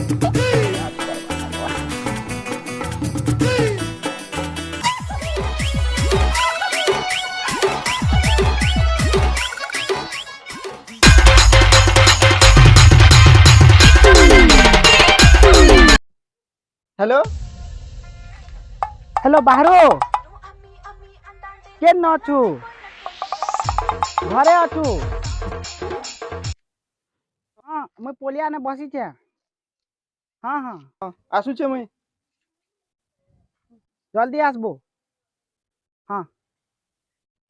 hello hello बाहरो केन अछु घरे अछु हाँ मुई पोलिया ने बसी छे हाँ हाँ आसुचे मुई जल्दी आसबो हाँ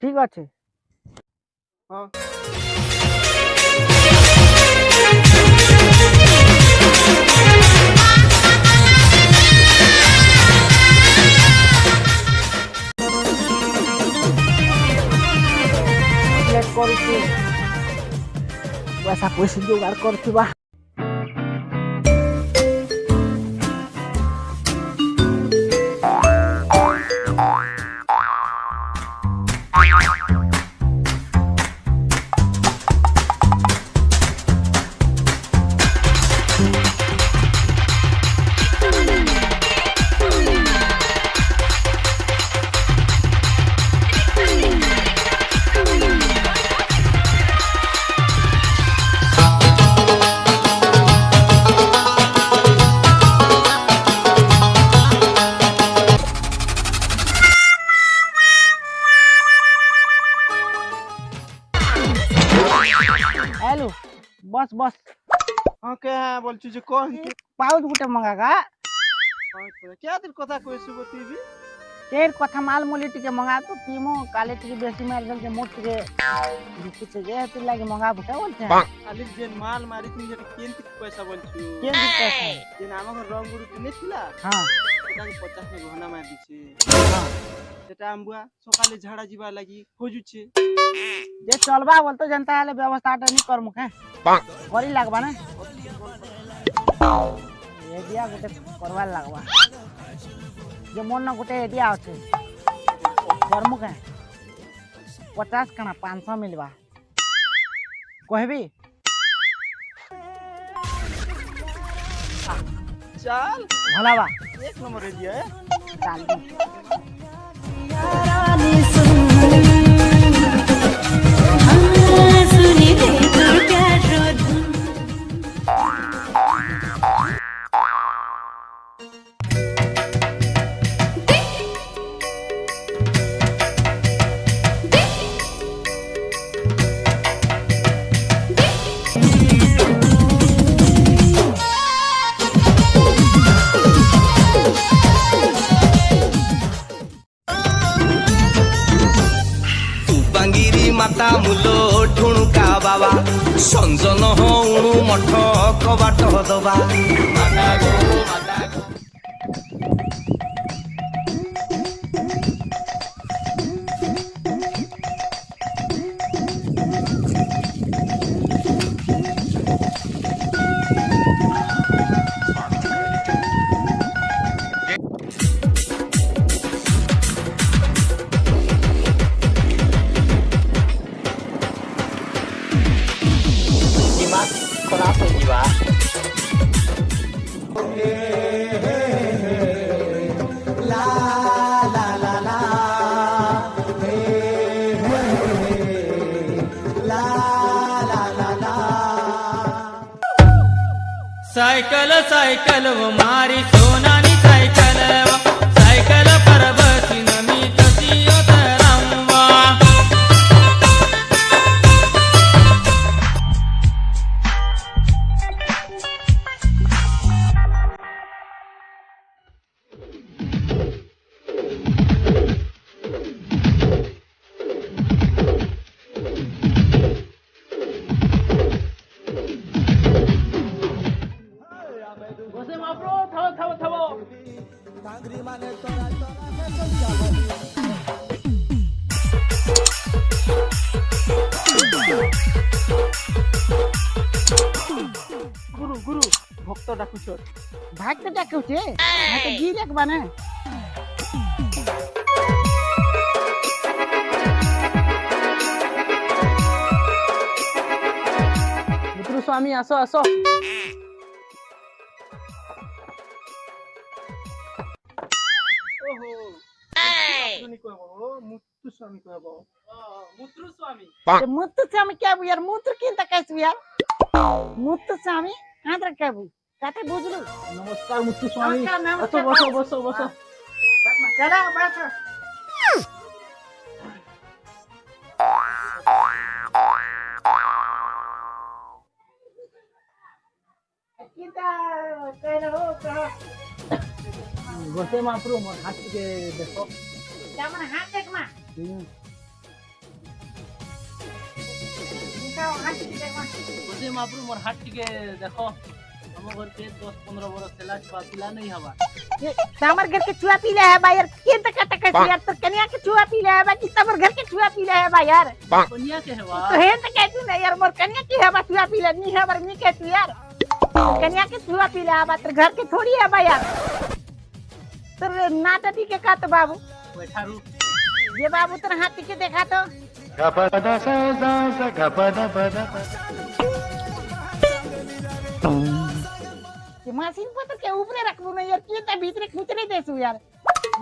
ठीक अच्छे हाँ पैसा पैसा जोगाड़ करथिबा हेलो बस बस हाँ क्या है बोलछु जे कह पाउच गुटे मंगा का क्या दिन कथा कहसु बतीबी तेर कथा माल मोली टिके मंगा तो पीमो काले टिके बेसी मार गल के मोट टिके बिस्कुट जे हेतु लागे मंगा बुटा बोलते खाली जेन माल मारी तुम जेट केन पैसा बोलछु केन पैसा जेन आमा घर रंग गुरु तने थिला हां सेटा 50 ने घना मार दिछे हां सेटा आम्बुआ सकाले झाड़ा जीवा लागि खोजुछे जे चलबा बोलतो जनता वाले व्यवस्था टा नहीं कर मुखे करी लागबा ना ये दिया गुटे करवा लागबा जे मन न गुटे दिया আছে कर मुखे 50 कना 500 मिलबा कहबी चल भला बा एक नंबर रे दिया है चल माता मुलो ठुणुका बाबा संजन हणु मठ कबाट दबा माता गो माता खराब है जीवा ला ला ला ला ला ला ला ला सायकल सायकल व मारी सोनानी सायकल सायकल पर बसी नमी तसी उतरंवा गुरु गुरु भक्त डाकुछ भाग तो डाक्यू छे मैं तो जी लेक बाने मित्र स्वामी आसो आसो हो नहीं कहबो हो मुत्तु स्वामी कहबो मुत्रु स्वामी मुत्तु स्वामी क्या बु यार मूत्र किंता कैसु यार मुत्तु स्वामी आंध्र क्या बु काते बुझलु नमस्कार मुत्तु स्वामी नमस्कार, नमस्कार, बसो बसो बसो बसो बस में चला बस किंता कहना हो कहा गोसे महाप्रभु मोर हाथ के देखो क्या मन हाथ देख मा इनका हाथ देख मा गोसे महाप्रभु मोर हाथ के देखो हम घर के 10-15 बरस सेला छुआ पिला नहीं हवा ये तमर घर के छुआ पीले है बा यार के तक तक यार तो कन्या के छुआ पीले है बा कि तमर घर के छुआ पीले है बा यार कन्या के हवा तो है तो कहती नहीं यार मोर कन्या की है बा छुआ पीले नहीं है बर नहीं कहती यार कन्या के छुआ पीले है बा तेरे घर के थोड़ी है बा यार तेरे नाटटी के का तो बाबू बैठा रू ये बाबू तेरे हाथ के देखा तो ये मशीन पर के ऊपर रखबो ना यार के त भीतर खुचरे देसु यार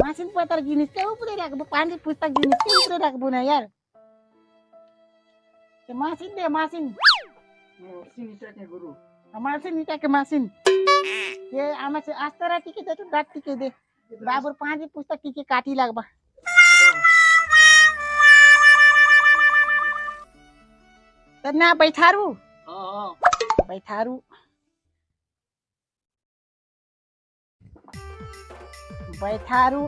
मशीन पर जिनिस के ऊपर रखबो पानी पुस्तक जिनिस के ऊपर रखबो ना यार ये मशीन दे मशीन सिनिटा के गुरु हमारे नीचा के मशीन ये आमे से आस्तरा टिके दे तो डाट टिके दे बाबूर पानी पुस्तक टिके काटी लगबा तना बैठारू हां बैठारू बैठारू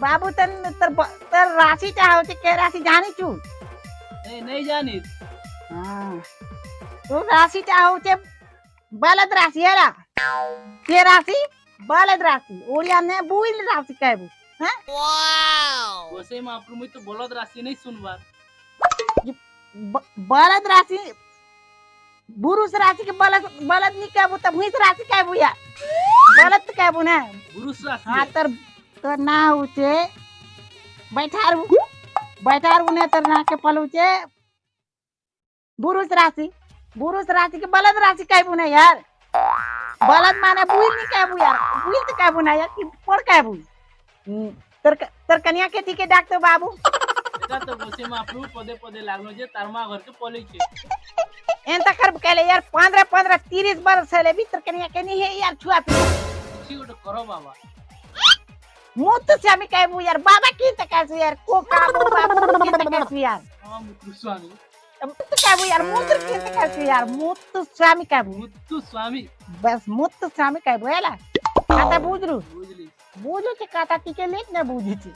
बाबू तन तर राशि चाहो ते के राशि जानी छु नहीं जानी हां तो राशि चाहो ते बलद राशि है के राशि बलद राशि ओडिया ने बुइल राशि कहबू हैं गोसे महाप्रभु में तो बलद राशि नहीं सुनबार बलद राशि बुरुष राशि के बलद नहीं कहबू त भुइस राशि कहबू या बलद कहबू ना पुरुष राशि हां तर ना उचे बैठारू ने तर ना के पलूचे बुरुष राशि के बलद राशि कहबू ना यार बलद माने बुइल नहीं कहबू यार बुइल तो कहबू ना यार कि पड़ कहबू तर कन्या के ठीके डाक तो बाबू एटा तो गोसे महाप्रभु पदे पदे लागलो जे तारमा घर के पले छे एन तक कर कहले यार 15 30 वर्ष से भीतर कन्या के नहीं है यार छुआ पी किसी को करो बाबा मुत से हम कहबू यार बाबा की तक कैसे यार को काम बाबू की तक कैसे यार हां मुत्तु स्वामी मुत कहबू यार मुत की तक कैसे यार मुत स्वामी कहबू मुत्तु स्वामी बस मुत स्वामी कहबू हैला आता बुझरू बुझली बुझो के काटा टिके लेट न बुझी छी